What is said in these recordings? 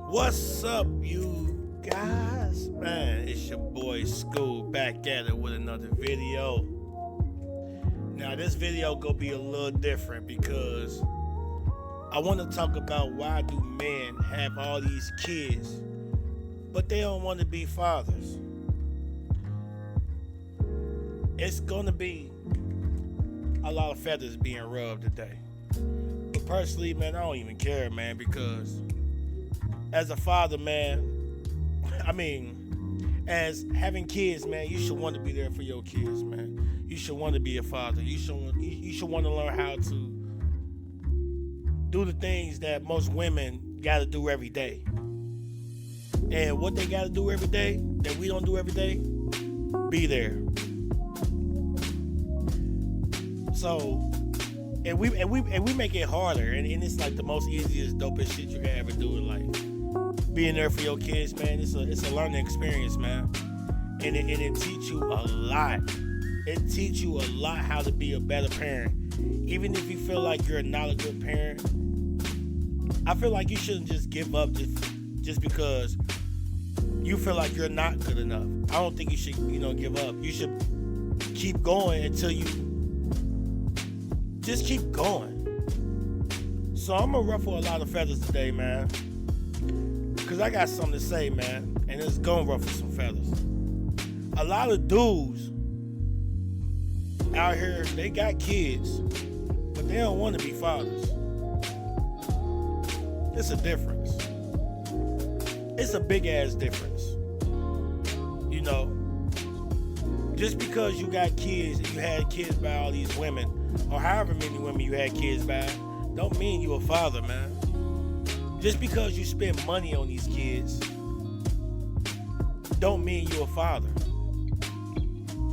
What's up, you guys? Man, it's your boy School back at it with another video. Now, this video gonna be a little different because I want to talk about why do men have all these kids, but they don't want to be fathers. It's gonna be a lot of feathers being rubbed today. But personally, man, I don't even care, man, because as a father, man, as having kids, man, you should want to be there for your kids, man. You should want to be a father. You should want to learn how to do the things that most women got to do every day. And what they got to do every day that we don't do every day, be there. So, and we make it harder, and it's like the most easiest, dopest shit you can ever do in life. Being there for your kids, man, it's a learning experience, man. And it teach you a lot. It teach you a lot how to be a better parent. Even if you feel like you're not a good parent, I feel like you shouldn't just give up just because you feel like you're not good enough. I don't think you should, give up. You should keep going until you just keep going. So I'm gonna ruffle a lot of feathers today, man, because I got something to say, man, and it's gonna ruffle some feathers. A lot of dudes out here, they got kids, but they don't want to be fathers. It's a difference. It's a big ass difference. Just because you got kids and you had kids by all these women, or however many women you had kids by, don't mean you a father, man. Just because you spend money on these kids, don't mean you a father.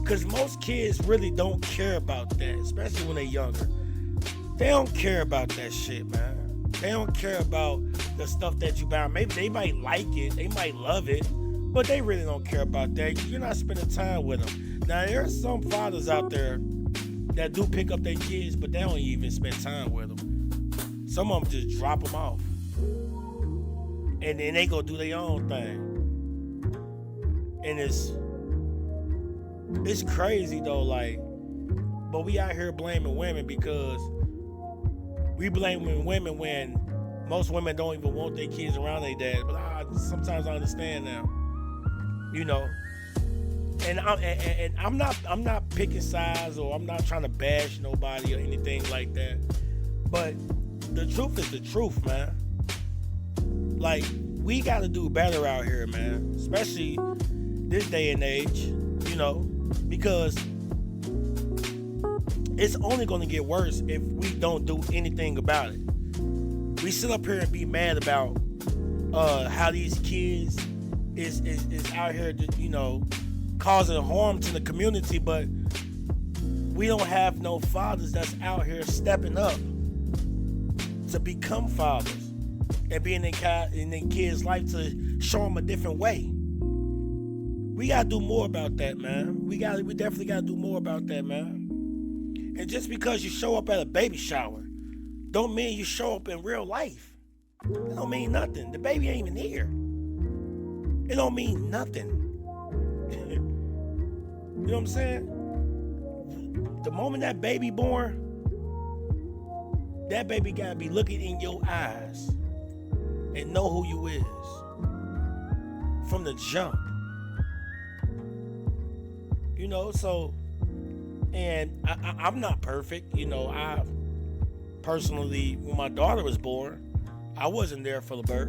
Because most kids really don't care about that, especially when they're younger. They don't care about that shit, man. They don't care about the stuff that you buy. Maybe they might like it, they might love it, but they really don't care about that. You're not spending time with them. Now, there are some fathers out there that do pick up their kids, but they don't even spend time with them. Some of them just drop them off. And then they go do their own thing. And it's crazy though, but we out here blaming women because we blaming women when most women don't even want their kids around their dad. But sometimes I understand now, And I'm not picking sides, or I'm not trying to bash nobody or anything like that. But the truth is the truth, man. Like, we got to do better out here, man. Especially this day and age, because it's only going to get worse if we don't do anything about it. We sit up here and be mad about how these kids is out here, causing harm to the community, but we don't have no fathers that's out here stepping up to become fathers and be in their kids' life to show them a different way. We gotta do more about that, man. We definitely gotta do more about that, man. And just because you show up at a baby shower, don't mean you show up in real life. It don't mean nothing. The baby ain't even here. It don't mean nothing. You know what I'm saying? The moment that baby born, that baby gotta be looking in your eyes and know who you is from the jump. So, and I'm not perfect. I personally, when my daughter was born, I wasn't there for the birth.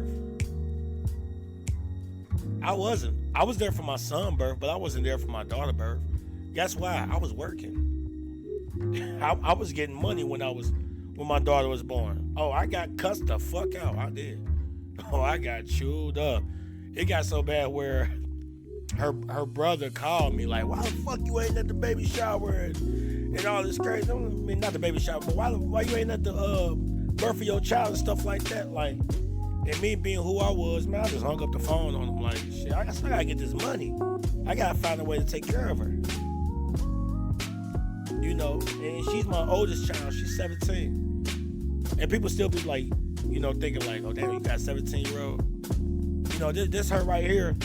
I wasn't. I was there for my son's birth, but I wasn't there for my daughter's birth. Guess why? I was working. I was getting money when my daughter was born. Oh, I got cussed the fuck out. I did. Oh, I got chewed up. It got so bad where her brother called me like, "Why the fuck you ain't at the baby shower and all this crazy?" I mean, not the baby shower, but why you ain't at the birth of your child and stuff like that? Like, and me being who I was, man, I just hung up the phone on him like, shit, I gotta get this money. I gotta find a way to take care of her. And she's my oldest child. She's 17. And people still be like, thinking like, oh, damn, you got a 17-year-old. This her right here.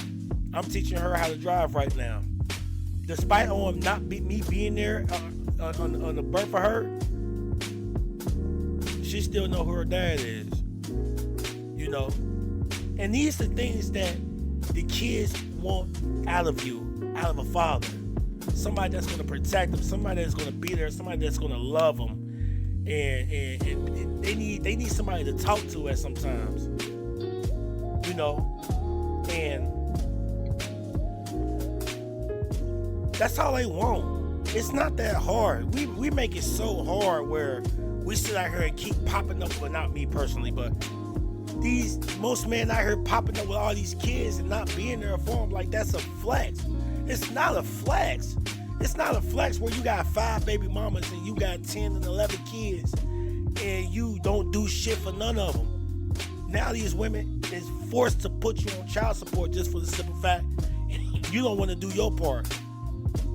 I'm teaching her how to drive right now. Despite me being there on the birth of her, she still know who her dad is. And these are things that the kids want out of you, out of a father. Somebody that's going to protect them, somebody that's going to be there, somebody that's going to love them, and they need somebody to talk to at sometimes. And that's all they want. It's not that hard. We make it so hard where we sit out here and keep popping up. Well, not me personally, but most men out here popping up with all these kids and not being there for them, like that's a flex. It's not a flex. It's not a flex where you got 5 baby mamas and you got 10 and 11 kids and you don't do shit for none of them. Now these women is forced to put you on child support just for the simple fact you don't want to do your part.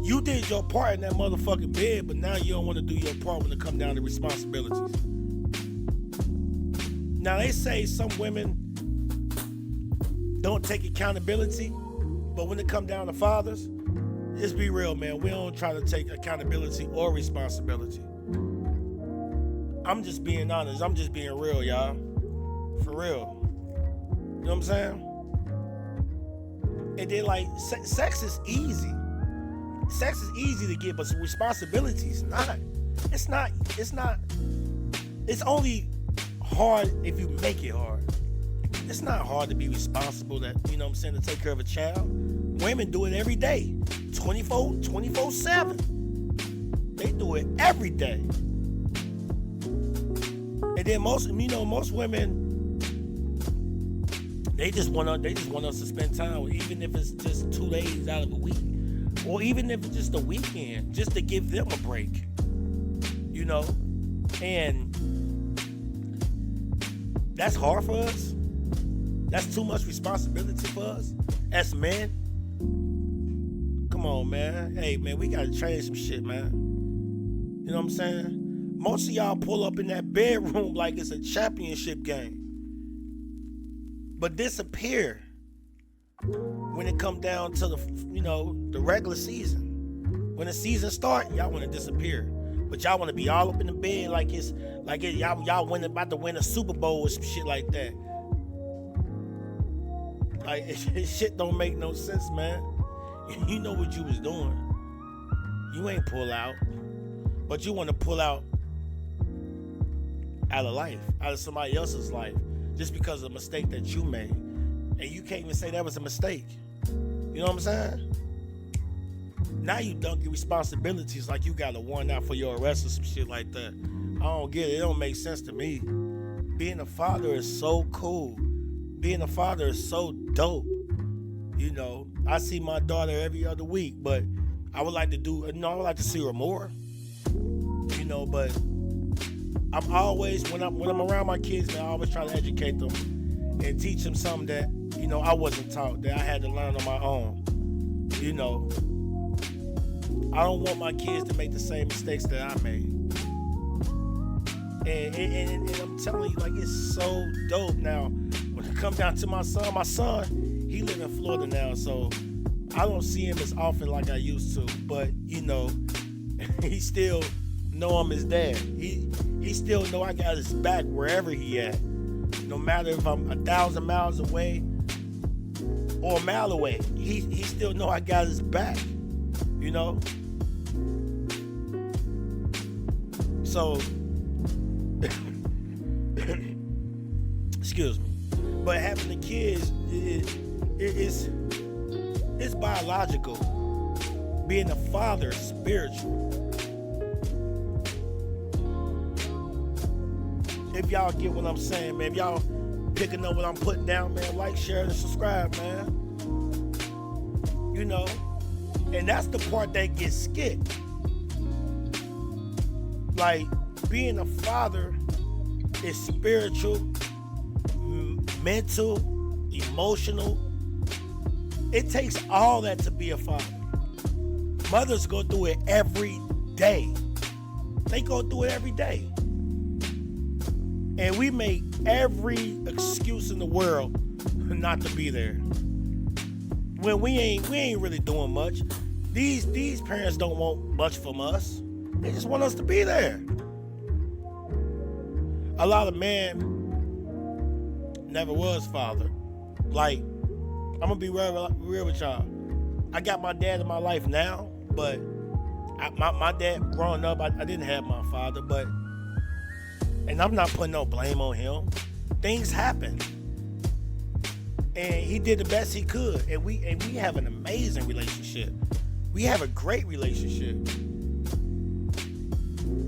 You did your part in that motherfucking bed, but now you don't want to do your part when it comes down to responsibilities. Now they say some women don't take accountability, but when it comes down to fathers, let's be real, man. We don't try to take accountability or responsibility. I'm just being honest. I'm just being real, y'all. For real. You know what I'm saying? And then, like, sex is easy. Sex is easy to get, but responsibility is not. It's not. It's only hard if you make it hard. It's not hard to be responsible, to take care of a child. Women do it every day. 24/7. They do it every day. And then most women, they just want us to spend time with, even if it's just 2 days out of a week, or even if it's just a weekend, just to give them a break. And that's hard for us. That's too much responsibility for us as men. Come on, man. Hey, man, we gotta change some shit, man. You know what I'm saying? Most of y'all pull up in that bedroom like it's a championship game, but disappear when it come down to the regular season. When the season start, y'all want to disappear, but y'all want to be all up in the bed like y'all about to win a Super Bowl or some shit like that. Like, shit don't make no sense, man. You know what you was doing. You ain't pull out, but you want to pull out of life, out of somebody else's life, just because of a mistake that you made. And you can't even say that was a mistake. You know what I'm saying? Now you dunk your responsibilities like you got a warrant out for your arrest or some shit like that. I don't get it. It don't make sense to me. Being a father is so cool. Being a father is so dope. I see my daughter every other week, but I would like to see her more. But I'm always, when I'm around my kids, man, I always try to educate them and teach them something that, I wasn't taught, that I had to learn on my own. I don't want my kids to make the same mistakes that I made. And I'm telling you, like, it's so dope now. When it comes down to my son, he live in Florida now, so I don't see him as often like I used to. But, he still know I'm his dad. He still know I got his back wherever he at. No matter if I'm 1,000 miles away or a mile away, he still know I got his back. So, excuse me. But having the kids, it's biological. Being a father is spiritual. If y'all get what I'm saying, man, if y'all picking up what I'm putting down, man, like, share, and subscribe, man. And that's the part that gets skipped. Like, being a father is spiritual, mental, emotional. It takes all that to be a father. Mothers go through it every day. They go through it every day. And we make every excuse in the world not to be there. When we ain't really doing much. These parents don't want much from us. They just want us to be there. A lot of men never was father. Like, I'm gonna be real with y'all. I got my dad in my life now, but my dad growing up, I didn't have my father, and I'm not putting no blame on him. Things happen. And he did the best he could. And we have an amazing relationship. We have a great relationship.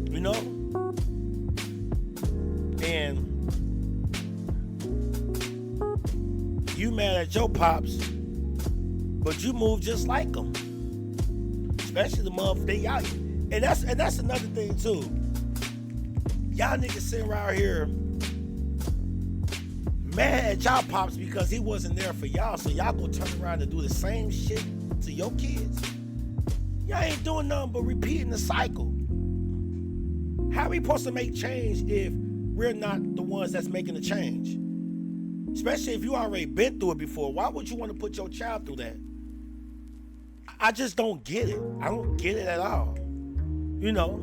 You know? And you mad at your pops, but you move just like them. Especially the motherfucker y'all. And that's another thing too. Y'all niggas sitting around here mad at y'all pops because he wasn't there for y'all, so y'all gonna turn around and do the same shit to your kids. Y'all ain't doing nothing but repeating the cycle. How are we supposed to make change if we're not the ones that's making the change? Especially if you already been through it before. Why would you want to put your child through that? I just don't get it. I don't get it at all. You know?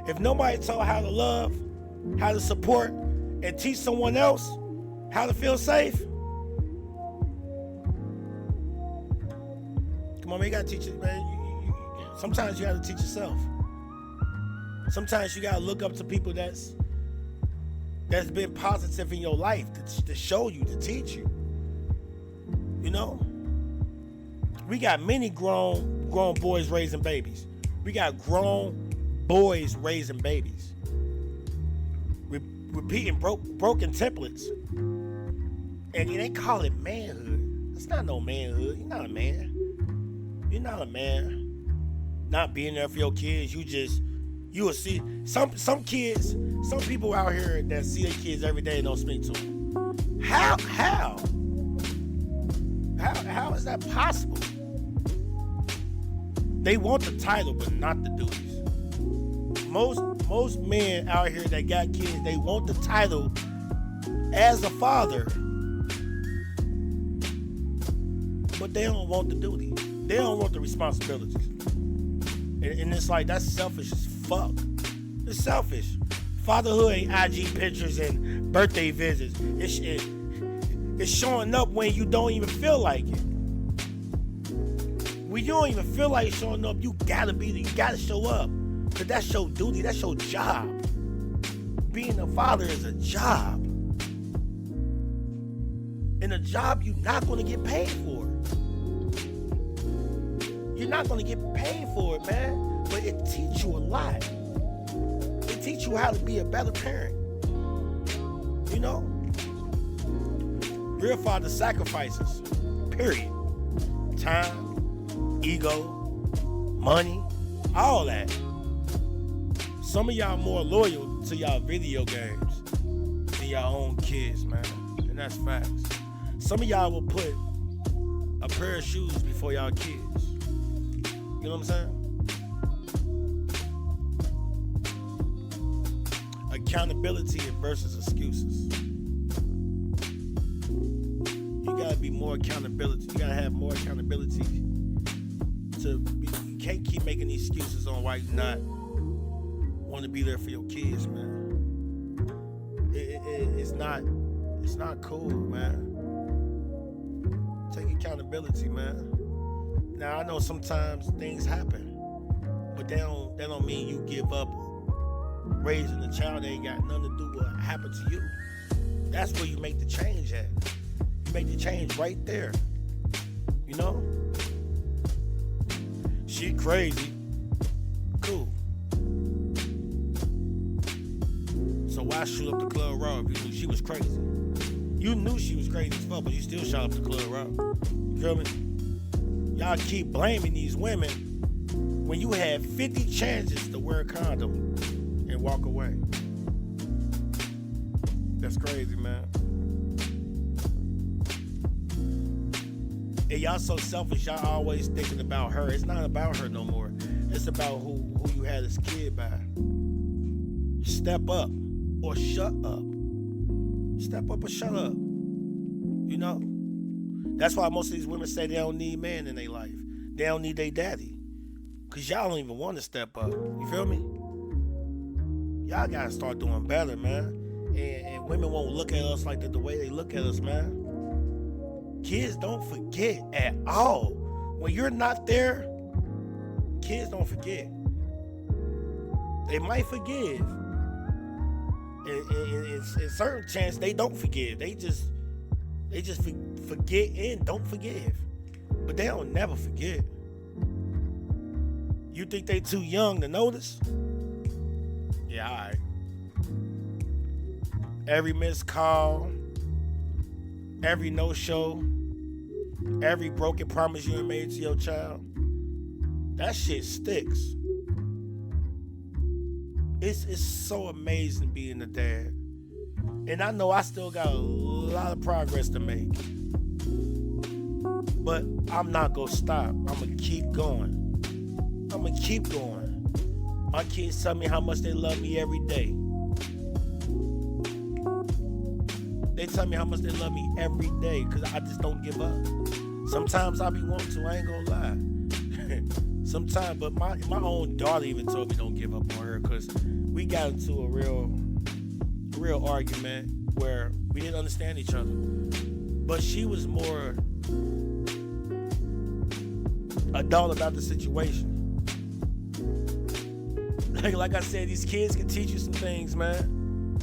If nobody taught how to love, how to support, and teach someone else how to feel safe, come on, man, you gotta teach it, man. Sometimes you gotta teach yourself. Sometimes you gotta look up to people that's been positive in your life to show you, to teach you. You know? We got many grown boys raising babies. We got grown boys raising babies. Repeating broken templates. And they call it manhood. It's not no manhood. You're not a man. You're not a man. Not being there for your kids. You will see some kids, some people out here that see their kids every day and don't speak to them. How is that possible? They want the title, but not the duties. Most men out here that got kids, they want the title as a father, but they don't want the duty. They don't want the responsibilities. And it's like, that's selfish as fuck. It's selfish. Fatherhood ain't IG pictures and birthday visits. It's showing up when you don't even feel like it. When you don't even feel like showing up, you gotta be there. You gotta show up. Because that's your duty. That's your job. Being a father is a job. And a job you're not going to get paid for. You're not going to get paid for it, man. But it teaches you a lot. It teaches you how to be a better parent. You know? Real father sacrifices. Period. Time, ego, money, all that. Some of y'all more loyal to y'all video games than y'all own kids, man. And that's facts. Some of y'all will put a pair of shoes before y'all kids. You know what I'm saying? Accountability versus excuses. You gotta be more accountability. You gotta have more accountability. You can't keep making these excuses on why you're not want to be there for your kids, man. It's not cool, man. Take accountability, man. Now I know sometimes things happen, but that don't mean you give up raising a child that ain't got nothing to do with what happened to you. That's where you make the change at. You make the change right there. You know? She crazy. Cool. So why shoot up the Club Raw if you knew she was crazy? You knew she was crazy as fuck, but you still shot up the Club Raw. You feel me? Y'all keep blaming these women when you had 50 chances to wear a condom and walk away. That's crazy, man. And y'all so selfish, y'all always thinking about her. It's not about her no more. It's about who you had this kid by. Step up or shut up. Step up or shut up. You know? That's why most of these women say they don't need men in their life. They don't need their daddy. Because y'all don't even want to step up. You feel me? Y'all got to start doing better, man. And women won't look at us like the way they look at us, man. Kids don't forget at all. When you're not there, kids don't forget. They might forgive. In certain chance, they don't forgive. They just forget and don't forgive. But they don't never forget. You think they too young to notice? Yeah, all right. Every missed call, every no-show, every broken promise you made to your child, that shit sticks. It's so amazing being a dad. And I know I still got a lot of progress to make. But I'm not gonna stop. I'm gonna keep going. My kids tell me how much they love me every day. They tell me how much they love me every day because I just don't give up. Sometimes I be wanting to, I ain't gonna lie. Sometimes, but my own daughter even told me don't give up on her because we got into a real argument where we didn't understand each other. But she was more adult about the situation. Like I said, these kids can teach you some things, man.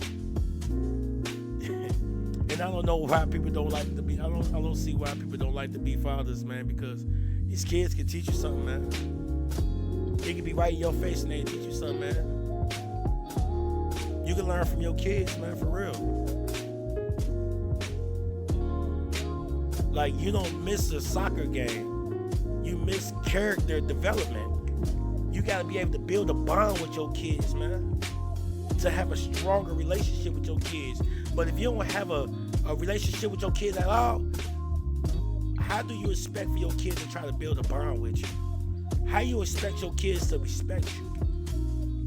And I don't know why people don't like to be. I don't see why people don't like to be fathers, man. Because these kids can teach you something, man. They can be right in your face and they teach you something, man. You can learn from your kids, man, for real. Like, you don't miss a soccer game. You miss character development. You got to be able to build a bond with your kids, man. To have a stronger relationship with your kids. But if you don't have a relationship with your kids at all, how do you expect for your kids to try to build a bond with you? How you expect your kids to respect you?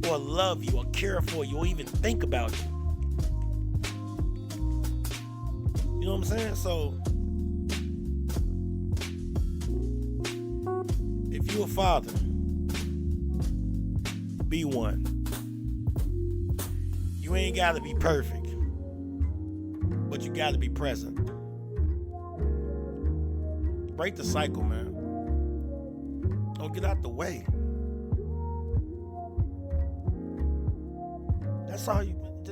Or love you, or care for you, or even think about you? You know what I'm saying? So, if you're a father, be one. You ain't gotta be perfect, but you gotta be present. Break the cycle, man. Don't get out the way.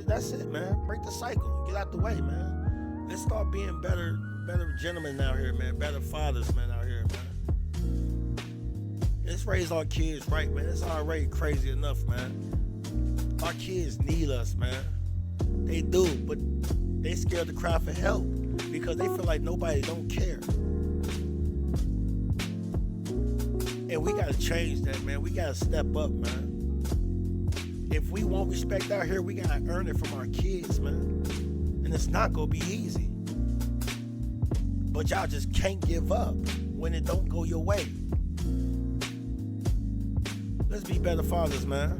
That's it, man. Break the cycle. Get out the way, man. Let's start being better gentlemen out here, man. Better fathers, man, out here, man. Let's raise our kids right, man. It's already crazy enough, man. Our kids need us, man. They do, but they scared to cry for help because they feel like nobody don't care. And we gotta change that, man. We gotta step up, man. If we want respect out here, we gotta earn it from our kids, man. And it's not gonna be easy. But y'all just can't give up when it don't go your way. Let's be better fathers, man.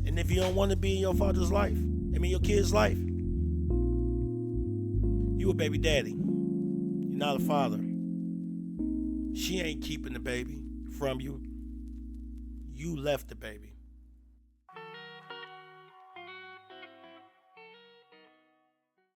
And if you don't want to be in your father's life, your kid's life, you a baby daddy. You're not a father. She ain't keeping the baby from you. You left the baby.